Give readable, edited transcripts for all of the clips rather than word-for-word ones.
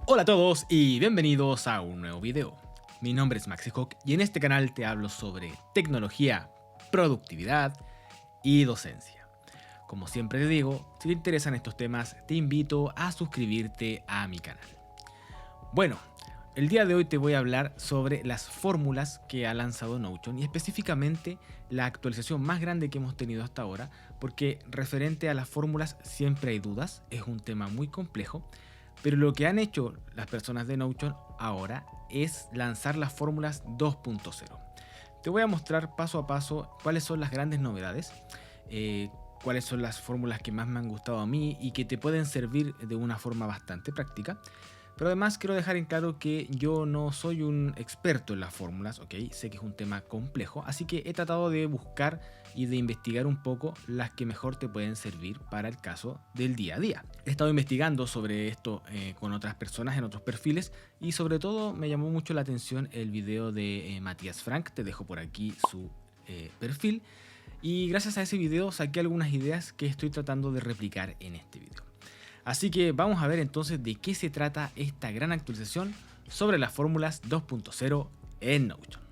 Hola a todos y bienvenidos a un nuevo video. Mi nombre es MaxiHawk y en este canal te hablo sobre tecnología, productividad y docencia. Como siempre te digo, si te interesan estos temas, te invito a suscribirte a mi canal. Bueno, el día de hoy te voy a hablar sobre las fórmulas que ha lanzado Notion y específicamente la actualización más grande que hemos tenido hasta ahora, porque referente a las fórmulas siempre hay dudas, es un tema muy complejo. Pero lo que han hecho las personas de Notion ahora es lanzar las fórmulas 2.0. Te voy a mostrar paso a paso cuáles son las grandes novedades, cuáles son las fórmulas que más me han gustado a mí y que te pueden servir de una forma bastante práctica. Pero además quiero dejar en claro que yo no soy un experto en las fórmulas, ¿ok? Sé que es un tema complejo, así que he tratado de buscar y de investigar un poco las que mejor te pueden servir para el caso del día a día. He estado investigando sobre esto con otras personas en otros perfiles y sobre todo me llamó mucho la atención el video de Matías Frank, te dejo por aquí su perfil. Y gracias a ese video saqué algunas ideas que estoy tratando de replicar en este video. Así que vamos a ver entonces de qué se trata esta gran actualización sobre las fórmulas 2.0 en Notion.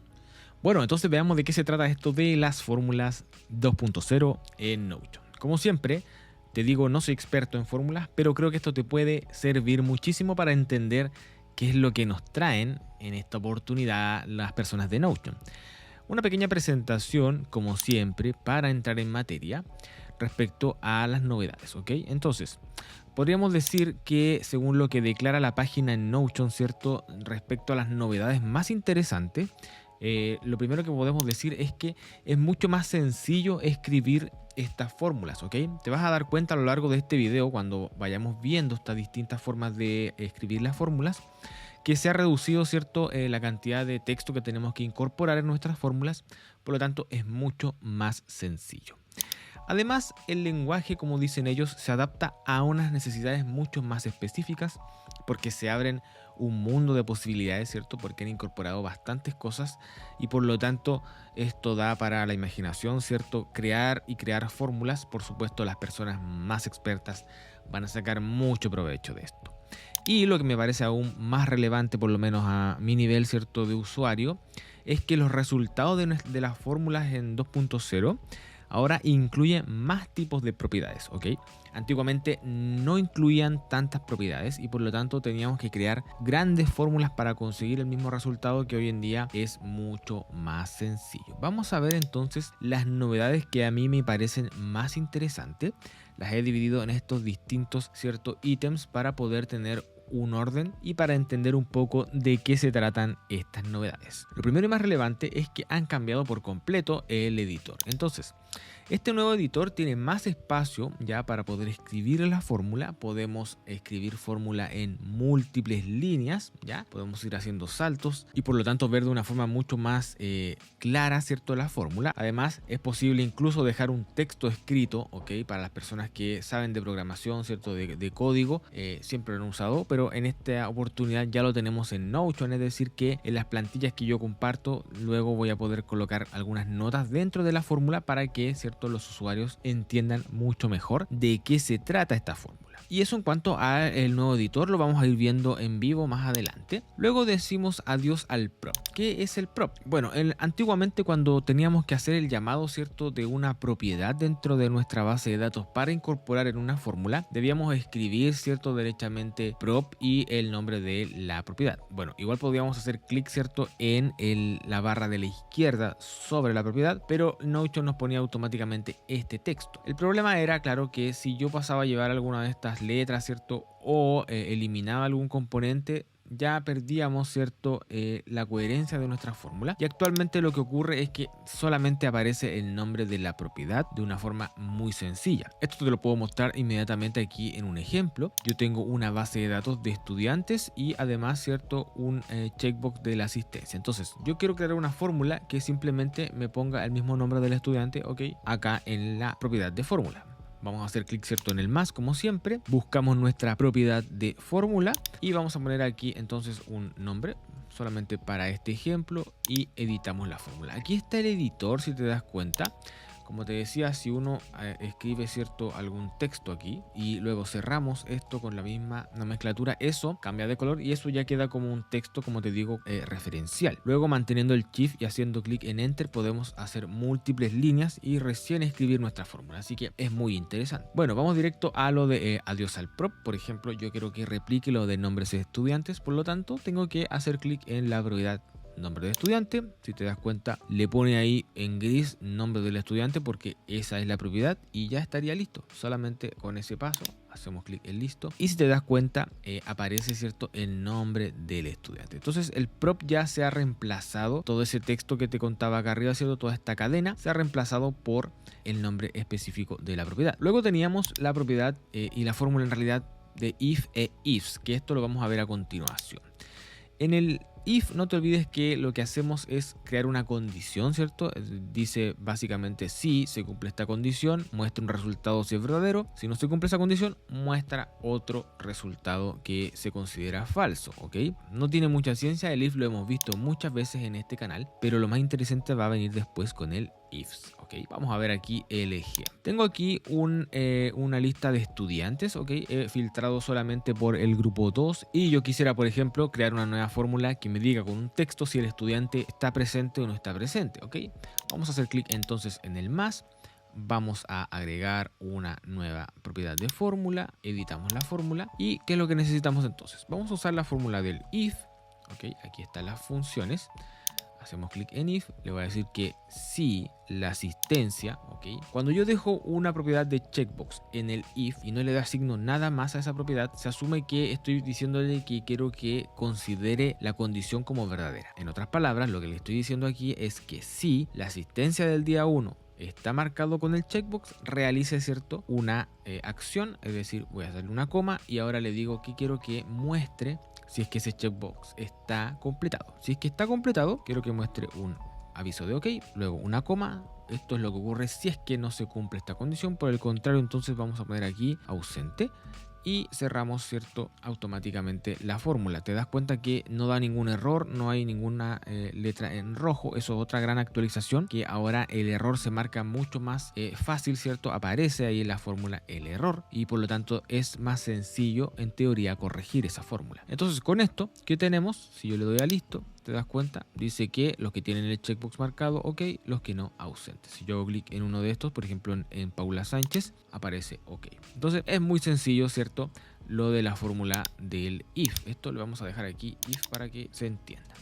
Bueno, entonces veamos de qué se trata esto de las fórmulas 2.0 en Notion. Como siempre, te digo, no soy experto en fórmulas, pero creo que esto te puede servir muchísimo para entender qué es lo que nos traen en esta oportunidad las personas de Notion. Una pequeña presentación, como siempre, para entrar en materia respecto a las novedades, ¿ok? Entonces, podríamos decir que según lo que declara la página en Notion, ¿cierto? Respecto a las novedades más interesantes, lo primero que podemos decir es que es mucho más sencillo escribir estas fórmulas, ¿ok? Te vas a dar cuenta a lo largo de este video, cuando vayamos viendo estas distintas formas de escribir las fórmulas, que se ha reducido, ¿cierto? La cantidad de texto que tenemos que incorporar en nuestras fórmulas, por lo tanto es mucho más sencillo. Además, el lenguaje, como dicen ellos, se adapta a unas necesidades mucho más específicas porque se abren un mundo de posibilidades, ¿cierto? Porque han incorporado bastantes cosas y por lo tanto esto da para la imaginación, ¿cierto? Crear fórmulas. Por supuesto, las personas más expertas van a sacar mucho provecho de esto. Y lo que me parece aún más relevante, por lo menos a mi nivel, ¿cierto? De usuario, es que los resultados de las fórmulas en 2.0 ahora incluyen más tipos de propiedades, ¿ok? Antiguamente no incluían tantas propiedades y por lo tanto teníamos que crear grandes fórmulas para conseguir el mismo resultado, que hoy en día es mucho más sencillo. Vamos a ver entonces las novedades que a mí me parecen más interesantes. Las he dividido en estos distintos, ¿cierto? Ítems para poder tener un orden y para entender un poco de qué se tratan estas novedades. Lo primero y más relevante es que han cambiado por completo el editor. Entonces, este nuevo editor tiene más espacio ya para poder escribir la fórmula. Podemos escribir fórmula en múltiples líneas, ya podemos ir haciendo saltos y por lo tanto ver de una forma mucho más clara, ¿cierto? La fórmula. Además, es posible incluso dejar un texto escrito, ¿ok? Para las personas que saben de programación, ¿cierto? De código, siempre lo han usado, pero en esta oportunidad ya lo tenemos en Notion, es decir que en las plantillas que yo comparto luego voy a poder colocar algunas notas dentro de la fórmula para que, ¿cierto? Los usuarios entiendan mucho mejor de qué se trata esta fórmula. Y eso en cuanto al nuevo editor, lo vamos a ir viendo en vivo más adelante. Luego decimos adiós al prop. ¿Qué es el prop? Bueno, antiguamente cuando teníamos que hacer el llamado, ¿cierto? De una propiedad dentro de nuestra base de datos para incorporar en una fórmula, debíamos escribir, ¿cierto? Derechamente prop y el nombre de la propiedad. Bueno, igual podíamos hacer clic, ¿cierto? En la barra de la izquierda sobre la propiedad, pero Notion nos ponía automáticamente este texto. El problema era, claro, que si yo pasaba a llevar alguna de estas letras, ¿cierto? O eliminaba algún componente, ya perdíamos, ¿cierto? La coherencia de nuestra fórmula. Y actualmente lo que ocurre es que solamente aparece el nombre de la propiedad de una forma muy sencilla. Esto te lo puedo mostrar inmediatamente aquí en un ejemplo. Yo tengo una base de datos de estudiantes y además, ¿cierto? Un checkbox de la asistencia. Entonces, yo quiero crear una fórmula que simplemente me ponga el mismo nombre del estudiante, ¿ok? Acá en la propiedad de fórmula. Vamos a hacer clic, ¿cierto? En el más, como siempre. Buscamos nuestra propiedad de fórmula y vamos a poner aquí entonces un nombre solamente para este ejemplo y editamos la fórmula. Aquí está el editor, si te das cuenta. como te decía, si uno escribe, ¿cierto?, algún texto aquí y luego cerramos esto con la misma nomenclatura, eso cambia de color y eso ya queda como un texto, como te digo, referencial. Luego, manteniendo el Shift y haciendo clic en Enter, podemos hacer múltiples líneas y recién escribir nuestra fórmula, así que es muy interesante. Bueno, vamos directo a lo de adiós al prop. Por ejemplo, yo quiero que replique lo de nombres de estudiantes, por lo tanto tengo que hacer clic en la propiedad nombre de estudiante. Si te das cuenta, le pone ahí en gris nombre del estudiante porque esa es la propiedad y ya estaría listo. Solamente con ese paso hacemos clic en listo y si te das cuenta aparece, ¿cierto?, el nombre del estudiante. Entonces el prop ya se ha reemplazado, todo ese texto que te contaba acá arriba, ¿cierto?, toda esta cadena se ha reemplazado por el nombre específico de la propiedad. Luego teníamos la propiedad y la fórmula en realidad de if e ifs, que esto lo vamos a ver a continuación. En el if, no te olvides que lo que hacemos es crear una condición, ¿cierto? Dice básicamente si se cumple esta condición, muestra un resultado si es verdadero. Si no se cumple esa condición, muestra otro resultado que se considera falso, ¿ok? No tiene mucha ciencia, el if lo hemos visto muchas veces en este canal, pero lo más interesante va a venir después con el ifs, ¿ok? Vamos a ver aquí el ejemplo. Tengo aquí una lista de estudiantes, ¿ok? He filtrado solamente por el grupo 2 y yo quisiera, por ejemplo, crear una nueva fórmula que me diga con un texto si el estudiante está presente o no está presente, ¿ok? Vamos a hacer clic entonces en el más. Vamos a agregar una nueva propiedad de fórmula, editamos la fórmula y ¿qué es lo que necesitamos entonces? Vamos a usar la fórmula del if, ¿ok? Aquí están las funciones. Hacemos clic en if, le voy a decir que si la asistencia, ¿ok? Cuando yo dejo una propiedad de checkbox en el if y no le asigno nada más a esa propiedad, se asume que estoy diciéndole que quiero que considere la condición como verdadera. En otras palabras, lo que le estoy diciendo aquí es que si la asistencia del día 1 está marcado con el checkbox, realice, ¿cierto?, una acción, es decir, voy a darle una coma y ahora le digo que quiero que muestre si es que ese checkbox está completado. Si es que está completado, quiero que muestre un aviso de OK, luego una coma. Esto es lo que ocurre si es que no se cumple esta condición. Por el contrario, entonces vamos a poner aquí ausente y cerramos, ¿cierto?, automáticamente la fórmula. Te das cuenta que no da ningún error, no hay ninguna letra en rojo. Eso es otra gran actualización, que ahora el error se marca mucho más fácil, ¿cierto? Aparece ahí en la fórmula el error y por lo tanto es más sencillo en teoría corregir esa fórmula. Entonces con esto, ¿qué tenemos? Si yo le doy a listo, te das cuenta, dice que los que tienen el checkbox marcado OK, los que no, ausentes. Si yo hago clic en uno de estos, por ejemplo en Paula Sánchez, aparece OK. Entonces es muy sencillo, ¿cierto?, lo de la fórmula del if. Esto lo vamos a dejar aquí, if, para que se entienda.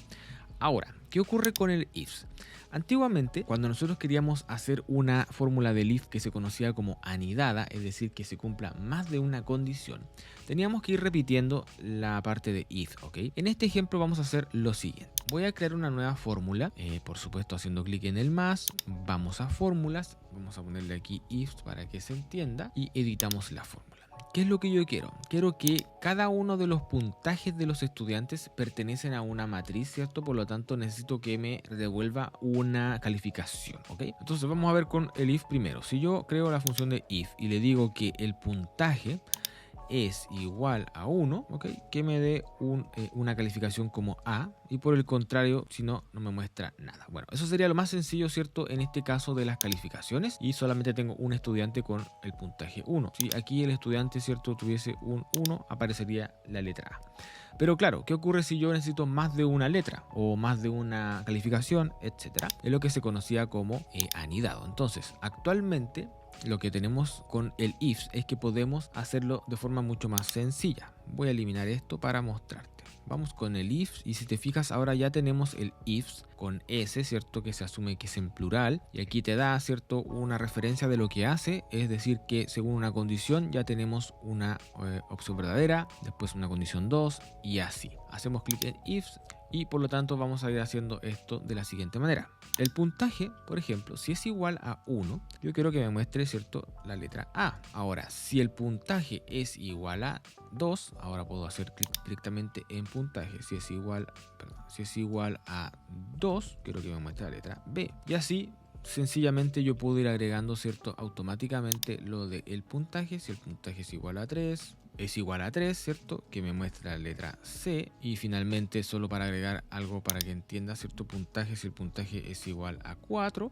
Ahora, ¿qué ocurre con el ifs? Antiguamente, cuando nosotros queríamos hacer una fórmula del if que se conocía como anidada, es decir, que se cumpla más de una condición, teníamos que ir repitiendo la parte de if, ¿ok? En este ejemplo vamos a hacer lo siguiente. Voy a crear una nueva fórmula, por supuesto haciendo clic en el más, vamos a fórmulas, vamos a ponerle aquí if para que se entienda y editamos la fórmula. ¿Qué es lo que yo quiero? Quiero que cada uno de los puntajes de los estudiantes pertenecen a una matriz, ¿cierto? Por lo tanto, necesito que me devuelva una calificación, ¿ok? Entonces vamos a ver con el if primero. Si yo creo la función de if y le digo que el puntaje es igual a 1, ¿ok?, que me dé una calificación como A, y por el contrario, si no, no me muestra nada. Bueno, eso sería lo más sencillo, ¿cierto?, en este caso de las calificaciones, y solamente tengo un estudiante con el puntaje 1. Si aquí el estudiante, ¿cierto?, tuviese un 1, aparecería la letra A. Pero claro, ¿qué ocurre si yo necesito más de una letra o más de una calificación, etcétera? Es lo que se conocía como anidado. Entonces, actualmente lo que tenemos con el ifs es que podemos hacerlo de forma mucho más sencilla. Voy a eliminar esto para mostrarte. Vamos con el ifs y si te fijas ahora ya tenemos el ifs con s, ¿cierto?, que se asume que es en plural y aquí te da, ¿cierto?, una referencia de lo que hace, es decir que según una condición ya tenemos una opción verdadera, después una condición 2 y así. Hacemos clic en ifs y por lo tanto vamos a ir haciendo esto de la siguiente manera. El puntaje, por ejemplo, si es igual a 1, yo quiero que me muestre, ¿cierto?, la letra A. Ahora, si el puntaje es igual a 2, ahora puedo hacer clic directamente en puntaje. Si es igual a 2, quiero que me muestre la letra B. Y así, sencillamente yo puedo ir agregando, ¿cierto?, automáticamente lo del puntaje. Si el puntaje es igual a 3, es igual a 3, ¿cierto?, que me muestra la letra C. Y finalmente, solo para agregar algo para que entienda, ¿cierto?, puntaje, si el puntaje es igual a 4,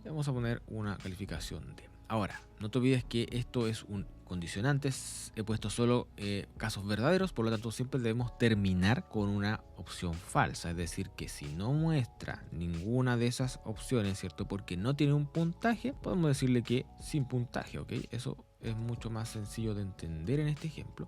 Le vamos a poner una calificación D. Ahora, no te olvides que esto es un condicionante, he puesto solo casos verdaderos, por lo tanto siempre debemos terminar con una opción falsa, es decir, que si no muestra ninguna de esas opciones, ¿cierto? Porque no tiene un puntaje, podemos decirle que sin puntaje, ¿ok? Eso es mucho más sencillo de entender en este ejemplo.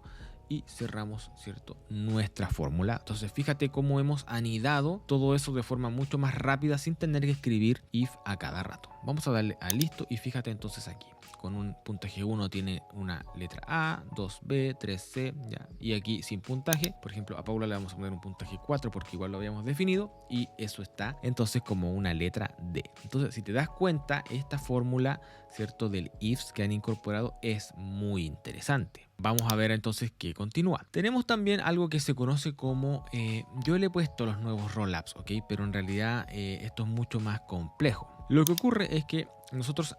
Y cerramos, ¿cierto?, nuestra fórmula. Entonces fíjate cómo hemos anidado todo eso de forma mucho más rápida sin tener que escribir if a cada rato. Vamos a darle a listo y fíjate entonces aquí. Con un puntaje 1 tiene una letra A, 2B, 3C, ¿ya? Y aquí sin puntaje, por ejemplo, a Paula le vamos a poner un puntaje 4 porque igual lo habíamos definido y eso está entonces como una letra D. Entonces, si te das cuenta, esta fórmula, ¿cierto?, del ifs que han incorporado es muy interesante. Vamos a ver entonces qué continúa. Tenemos también algo que se conoce como, yo le he puesto los nuevos rollups, ¿ok? Pero en realidad esto es mucho más complejo. Lo que ocurre es que nosotros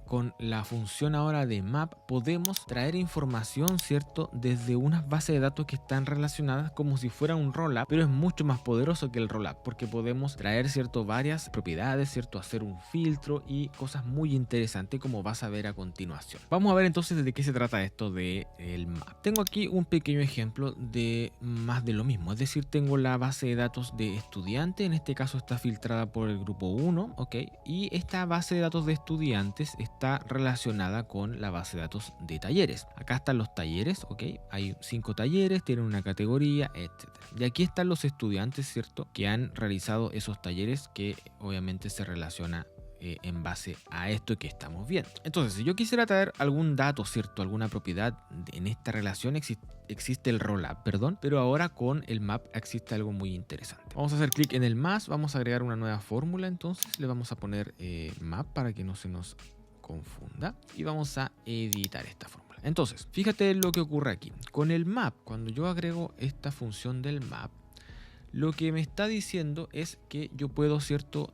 con la función ahora de map podemos traer información, ¿cierto?, desde unas bases de datos que están relacionadas como si fuera un rollup, pero es mucho más poderoso que el rollup porque podemos traer, ¿cierto?, varias propiedades, ¿cierto?, hacer un filtro y cosas muy interesantes como vas a ver a continuación. Vamos a ver entonces de qué se trata esto del map. Tengo aquí un pequeño ejemplo de más de lo mismo, es decir, tengo la base de datos de estudiante, en este caso está filtrada por el grupo 1, ¿ok? Y esta base de datos de estudiantes está relacionada con la base de datos de talleres. Acá están los talleres, ¿ok? Hay 5 talleres, tienen una categoría, etc. Y aquí están los estudiantes, ¿cierto?, que han realizado esos talleres que obviamente se relaciona en base a esto que estamos viendo. Entonces, si yo quisiera traer algún dato, ¿cierto?, alguna propiedad en esta relación, existe el rollup, perdón, pero ahora con el map existe algo muy interesante. Vamos a hacer clic en el más, vamos a agregar una nueva fórmula, entonces le vamos a poner map para que no se nos confunda y vamos a editar esta fórmula. Entonces, fíjate lo que ocurre aquí. Con el map, cuando yo agrego esta función del map, lo que me está diciendo es que yo puedo, ¿cierto?,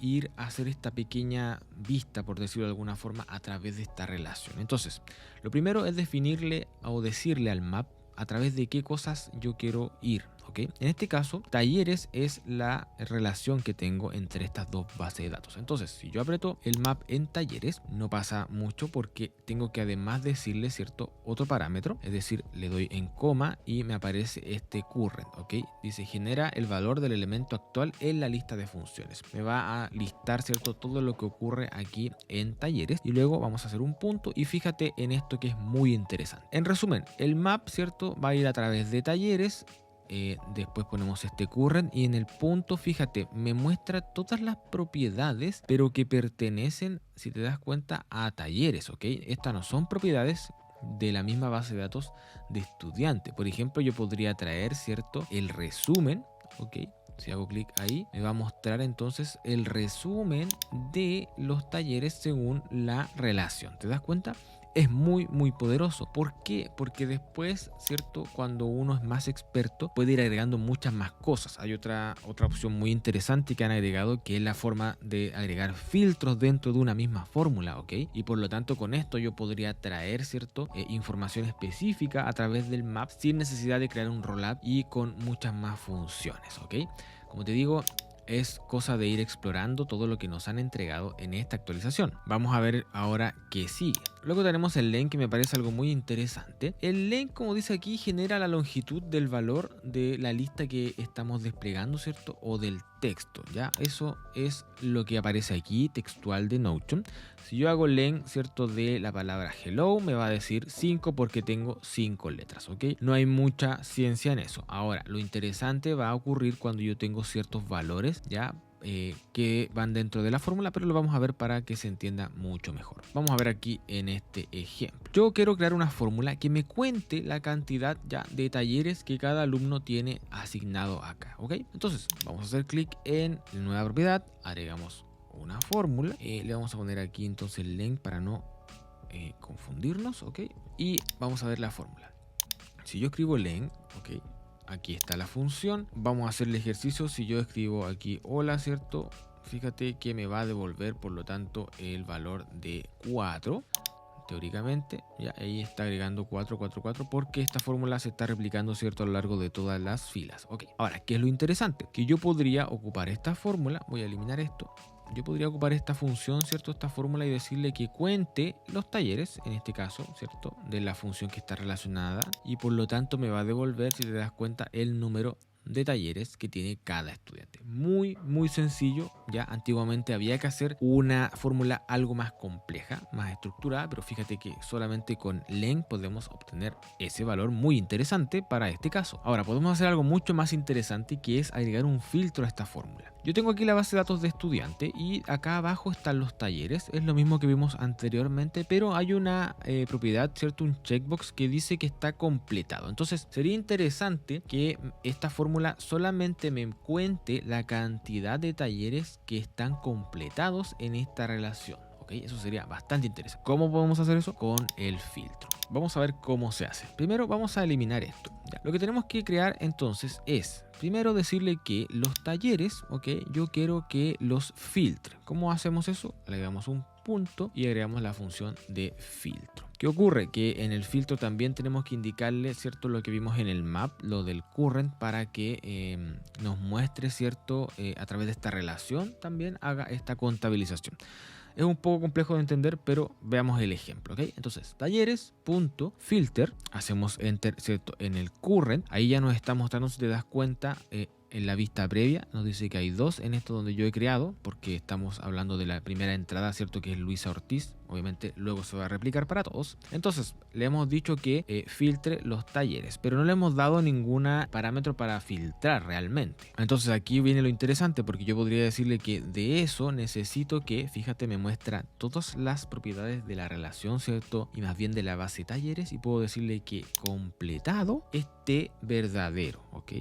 ir a hacer esta pequeña vista, por decirlo de alguna forma, a través de esta relación. Entonces, lo primero es definirle o decirle al map a través de qué cosas yo quiero ir. ¿Okay? En este caso, talleres es la relación que tengo entre estas dos bases de datos. Entonces, si yo aprieto el map en talleres, no pasa mucho porque tengo que además decirle, ¿cierto?, otro parámetro, es decir, le doy en coma y me aparece este current, ¿ok? Dice, genera el valor del elemento actual en la lista de funciones. Me va a listar, ¿cierto?, todo lo que ocurre aquí en talleres y luego vamos a hacer un punto y fíjate en esto que es muy interesante. En resumen, el map, ¿cierto?, va a ir a través de talleres. Después ponemos este current y en el punto, fíjate, me muestra todas las propiedades, pero que pertenecen, si te das cuenta, a talleres, ¿ok? Estas no son propiedades de la misma base de datos de estudiante. Por ejemplo, yo podría traer, ¿cierto?, el resumen, ¿ok? Si hago clic ahí, me va a mostrar entonces el resumen de los talleres según la relación. ¿Te das cuenta? Es muy poderoso. ¿Por qué? Porque después, ¿cierto?, cuando uno es más experto puede ir agregando muchas más cosas. Hay otra opción muy interesante que han agregado, que es la forma de agregar filtros dentro de una misma fórmula, ¿ok? Y por lo tanto con esto yo podría traer, ¿cierto?, información específica a través del map sin necesidad de crear un rollup y con muchas más funciones, ¿ok? Como te digo, es cosa de ir explorando todo lo que nos han entregado en esta actualización. Vamos a ver ahora qué sigue. Luego tenemos el len, que me parece algo muy interesante. El len, como dice aquí, genera la longitud del valor de la lista que estamos desplegando, ¿cierto?, o del texto, ¿ya? Eso es lo que aparece aquí, textual de Notion. Si yo hago len, ¿cierto?, de la palabra hello, me va a decir 5 porque tengo 5 letras, ¿ok? No hay mucha ciencia en eso. Ahora, lo interesante va a ocurrir cuando yo tengo ciertos valores, ¿ya?, que van dentro de la fórmula, pero lo vamos a ver para que se entienda mucho mejor. Vamos a ver aquí en este ejemplo. Yo quiero crear una fórmula que me cuente la cantidad ya de talleres que cada alumno tiene asignado acá, ¿ok? Entonces vamos a hacer clic en la nueva propiedad, agregamos una fórmula, le vamos a poner aquí entonces el len para no confundirnos, ¿ok? Y vamos a ver la fórmula. Si yo escribo len, ¿ok?, aquí está la función. Vamos a hacer el ejercicio. Si yo escribo aquí hola, ¿cierto?, fíjate que me va a devolver, por lo tanto, el valor de 4. Teóricamente, ya ahí está agregando 4, 4, 4, porque esta fórmula se está replicando, ¿cierto?, a lo largo de todas las filas. Ok, ahora, ¿qué es lo interesante? Que yo podría ocupar esta fórmula, voy a eliminar esto, yo podría ocupar esta función, ¿cierto? Esta fórmula y decirle que cuente los talleres, en este caso, ¿cierto? De la función que está relacionada y por lo tanto me va a devolver, si te das cuenta, el número de talleres que tiene cada estudiante. Muy sencillo. Ya antiguamente había que hacer una fórmula algo más compleja, más estructurada, pero fíjate que solamente con len podemos obtener ese valor muy interesante para este caso. Ahora podemos hacer algo mucho más interesante, que es agregar un filtro a esta fórmula. Yo tengo aquí la base de datos de estudiante y acá abajo están los talleres. Es lo mismo que vimos anteriormente, pero hay una propiedad, ¿cierto? Un checkbox que dice que está completado. Entonces sería interesante que esta fórmula solamente me cuente la cantidad de talleres que están completados en esta relación. Eso sería bastante interesante. ¿Cómo podemos hacer eso? Con el filtro. Vamos a ver cómo se hace. Primero vamos a eliminar esto. Ya. Lo que tenemos que crear entonces es, primero decirle que los talleres, yo quiero que los filtre. ¿Cómo hacemos eso? Le agregamos un punto y agregamos la función de filtro. ¿Qué ocurre? Que en el filtro también tenemos que indicarle, ¿cierto? Lo que vimos en el map, lo del current, para que nos muestre, ¿cierto? A través de esta relación también haga esta contabilización. Es un poco complejo de entender, pero veamos el ejemplo, ¿ok? Entonces, talleres.filter, hacemos enter, ¿cierto? En el current, ahí ya nos está mostrando, si te das cuenta, en la vista previa, nos dice que hay dos en esto donde yo he creado, porque estamos hablando de la primera entrada, ¿cierto? Que es Luisa Ortiz. Obviamente luego se va a replicar para todos. Entonces, le hemos dicho que filtre los talleres, pero no le hemos dado ningún parámetro para filtrar realmente. Entonces aquí viene lo interesante, porque yo podría decirle que de eso necesito que, fíjate, me muestra todas las propiedades de la relación, ¿cierto? Y más bien de la base talleres, y puedo decirle que completado esté verdadero, ¿ok?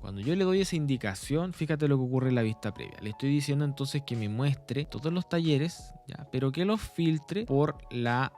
Cuando yo le doy esa indicación, fíjate lo que ocurre en la vista previa. Le estoy diciendo entonces que me muestre todos los talleres, ¿ya? Pero que los filtre por la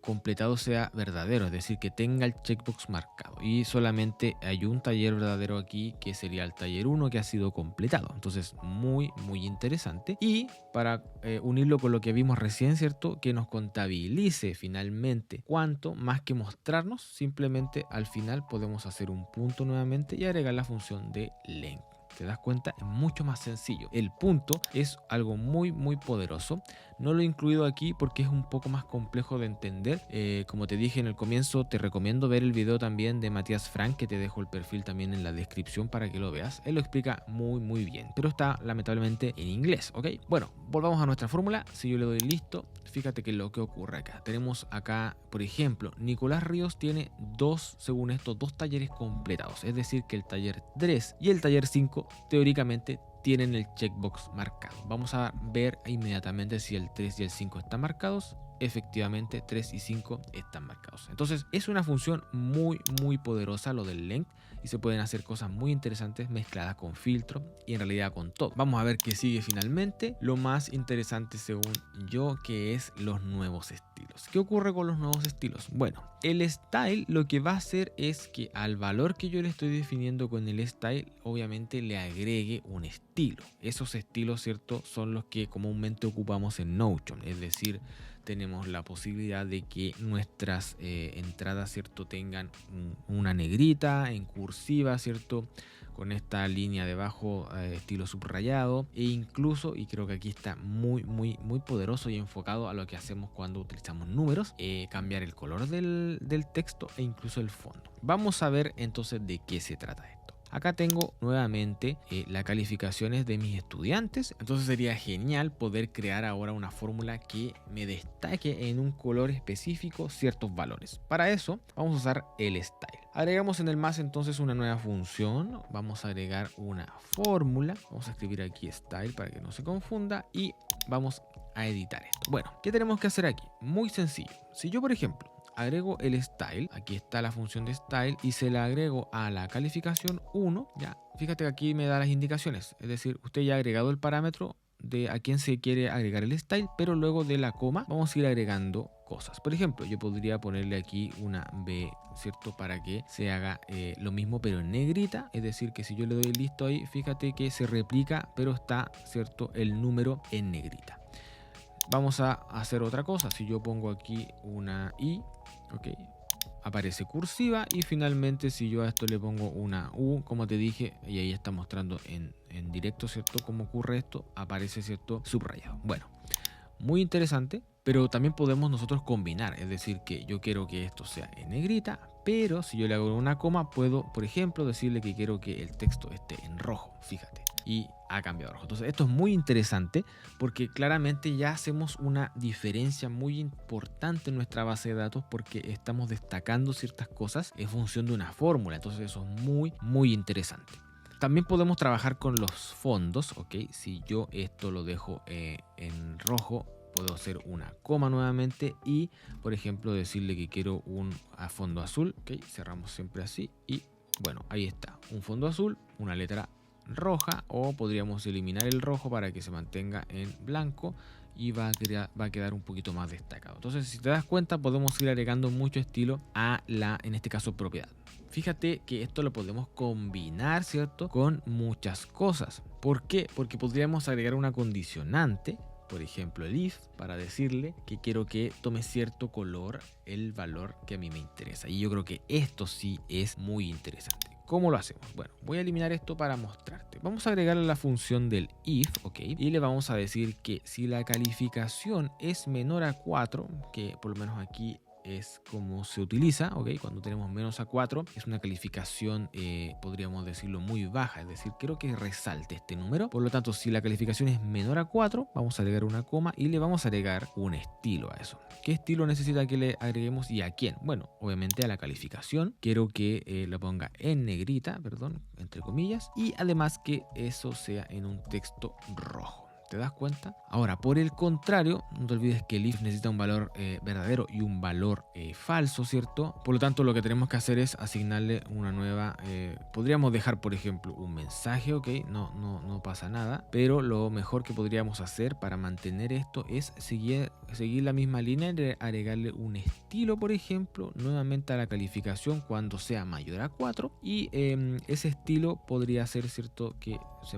completado sea verdadero, es decir, que tenga el checkbox marcado. Y solamente hay un taller verdadero aquí, que sería el taller 1, que ha sido completado. Entonces, muy interesante. Y para unirlo con lo que vimos recién, ¿cierto? Que nos contabilice finalmente cuánto, más que mostrarnos, simplemente al final podemos hacer un punto nuevamente y agregar la función de len. ¿Te das cuenta? Es mucho más sencillo. El punto es algo muy poderoso. No lo he incluido aquí porque es un poco más complejo de entender. Como te dije en el comienzo, te recomiendo ver el video también de Matías Frank, que te dejo el perfil también en la descripción para que lo veas. Él lo explica muy bien, pero está lamentablemente en inglés, ¿ok? Bueno, volvamos a nuestra fórmula. Si yo le doy listo, fíjate que lo que ocurre acá. Tenemos acá, por ejemplo, Nicolás Ríos tiene según esto, dos talleres completados. Es decir, que el taller 3 y el taller 5 teóricamente tienen el checkbox marcado. Vamos a ver inmediatamente si el 3 y el 5 están marcados. Efectivamente, 3 y 5 están marcados. Entonces es una función muy poderosa lo del length, y se pueden hacer cosas muy interesantes mezcladas con filtro y en realidad con todo. Vamos a ver qué sigue finalmente. Lo más interesante según yo, que es los nuevos estilos. ¿Qué ocurre con los nuevos estilos? Bueno, el style lo que va a hacer es que al valor que yo le estoy definiendo con el style, obviamente le agregue un estilo. Esos estilos, ¿cierto? Son los que comúnmente ocupamos en Notion, es decir, tenemos la posibilidad de que nuestras entradas, ¿cierto?, tengan una negrita en cursiva, ¿cierto?, con esta línea debajo estilo subrayado, e incluso, y creo que aquí está muy poderoso y enfocado a lo que hacemos cuando utilizamos números, cambiar el color del texto e incluso el fondo. Vamos a ver entonces de qué se trata esto. Acá tengo nuevamente las calificaciones de mis estudiantes. Entonces sería genial poder crear ahora una fórmula que me destaque en un color específico ciertos valores. Para eso vamos a usar el style. Agregamos en el más entonces una nueva función. Vamos a agregar una fórmula. Vamos a escribir aquí style para que no se confunda y vamos a editar esto. Bueno, ¿qué tenemos que hacer aquí? Muy sencillo. Si yo, por ejemplo, agrego el style, aquí está la función de style, y se la agrego a la calificación 1, ya, fíjate que aquí me da las indicaciones, es decir, usted ya ha agregado el parámetro de a quién se quiere agregar el style, pero luego de la coma vamos a ir agregando cosas. Por ejemplo, yo podría ponerle aquí una B, ¿cierto? Para que se haga lo mismo pero en negrita, es decir, que si yo le doy listo ahí, fíjate que se replica, pero está, ¿cierto?, el número en negrita. Vamos a hacer otra cosa. Si yo pongo aquí una I, ok, aparece cursiva y finalmente si yo a esto le pongo una U, como te dije, y ahí está mostrando en directo, ¿cierto? Cómo ocurre esto, aparece, ¿cierto? Subrayado. Bueno, muy interesante, pero también podemos nosotros combinar, es decir, que yo quiero que esto sea en negrita, pero si yo le hago una coma, puedo, por ejemplo, decirle que quiero que el texto esté en rojo, fíjate, y ha cambiado a rojo. Entonces esto es muy interesante porque claramente ya hacemos una diferencia muy importante en nuestra base de datos porque estamos destacando ciertas cosas en función de una fórmula. Entonces eso es muy interesante. También podemos trabajar con los fondos, ¿ok? Si yo esto lo dejo en rojo, puedo hacer una coma nuevamente y, por ejemplo, decirle que quiero un fondo azul, ¿ok? Cerramos siempre así y, bueno, ahí está, un fondo azul, una letra roja, o podríamos eliminar el rojo para que se mantenga en blanco y va a quedar un poquito más destacado. Entonces, si te das cuenta, podemos ir agregando mucho estilo a en este caso, propiedad. Fíjate que esto lo podemos combinar, ¿cierto? Con muchas cosas. ¿Por qué? Porque podríamos agregar una condicionante, por ejemplo el if, para decirle que quiero que tome cierto color el valor que a mí me interesa. Y yo creo que esto sí es muy interesante. ¿Cómo lo hacemos? Bueno, voy a eliminar esto para mostrarte. Vamos a agregarle la función del if, ¿ok? Y le vamos a decir que si la calificación es menor a 4, que por lo menos aquí es como se utiliza, ¿ok? Cuando tenemos menos a 4, es una calificación, podríamos decirlo, muy baja, es decir, quiero que resalte este número. Por lo tanto, si la calificación es menor a 4, vamos a agregar una coma y le vamos a agregar un estilo a eso. ¿Qué estilo necesita que le agreguemos y a quién? Bueno, obviamente a la calificación. Quiero que lo ponga en negrita, perdón, entre comillas, y además que eso sea en un texto rojo. ¿Te das cuenta? Ahora, por el contrario, no te olvides que el if necesita un valor verdadero y un valor falso, ¿cierto? Por lo tanto, lo que tenemos que hacer es asignarle una nueva... podríamos dejar, por ejemplo, un mensaje, ¿ok? No pasa nada. Pero lo mejor que podríamos hacer para mantener esto es seguir la misma línea y agregarle un estilo, por ejemplo, nuevamente a la calificación cuando sea mayor a 4. Y ese estilo podría ser, ¿cierto? Que se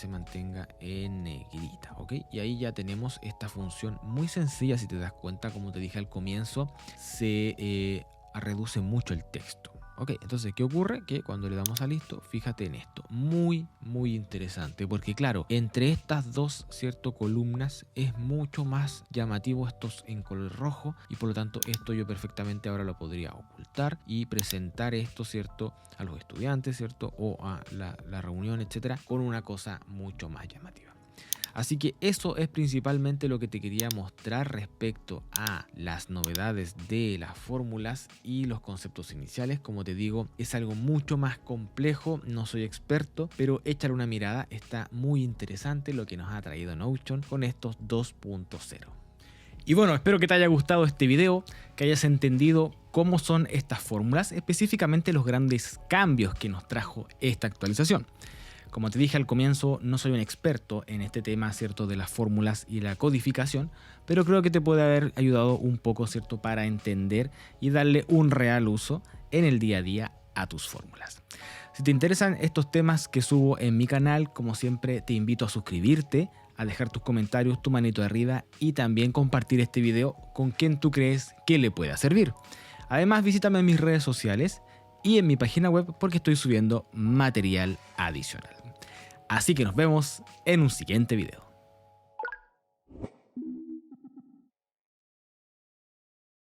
mantenga en negrita, ¿ok? Y ahí ya tenemos esta función muy sencilla. Si te das cuenta, como te dije al comienzo, se reduce mucho el texto. Ok, entonces, ¿qué ocurre? Que cuando le damos a listo, fíjate en esto, muy interesante, porque claro, entre estas dos, ¿cierto? Columnas es mucho más llamativo estos en color rojo y por lo tanto esto yo perfectamente ahora lo podría ocultar y presentar esto, ¿cierto? A los estudiantes, ¿cierto? O a la reunión, etcétera, con una cosa mucho más llamativa. Así que eso es principalmente lo que te quería mostrar respecto a las novedades de las fórmulas y los conceptos iniciales. Como te digo, es algo mucho más complejo, no soy experto, pero échale una mirada, está muy interesante lo que nos ha traído Notion con estos 2.0. Y bueno, espero que te haya gustado este video, que hayas entendido cómo son estas fórmulas, específicamente los grandes cambios que nos trajo esta actualización. Como te dije al comienzo, no soy un experto en este tema, ¿cierto?, de las fórmulas y la codificación, pero creo que te puede haber ayudado un poco, ¿cierto?, para entender y darle un real uso en el día a día a tus fórmulas. Si te interesan estos temas que subo en mi canal, como siempre te invito a suscribirte, a dejar tus comentarios, tu manito arriba y también compartir este video con quien tú crees que le pueda servir. Además, visítame en mis redes sociales y en mi página web porque estoy subiendo material adicional. Así que nos vemos en un siguiente video.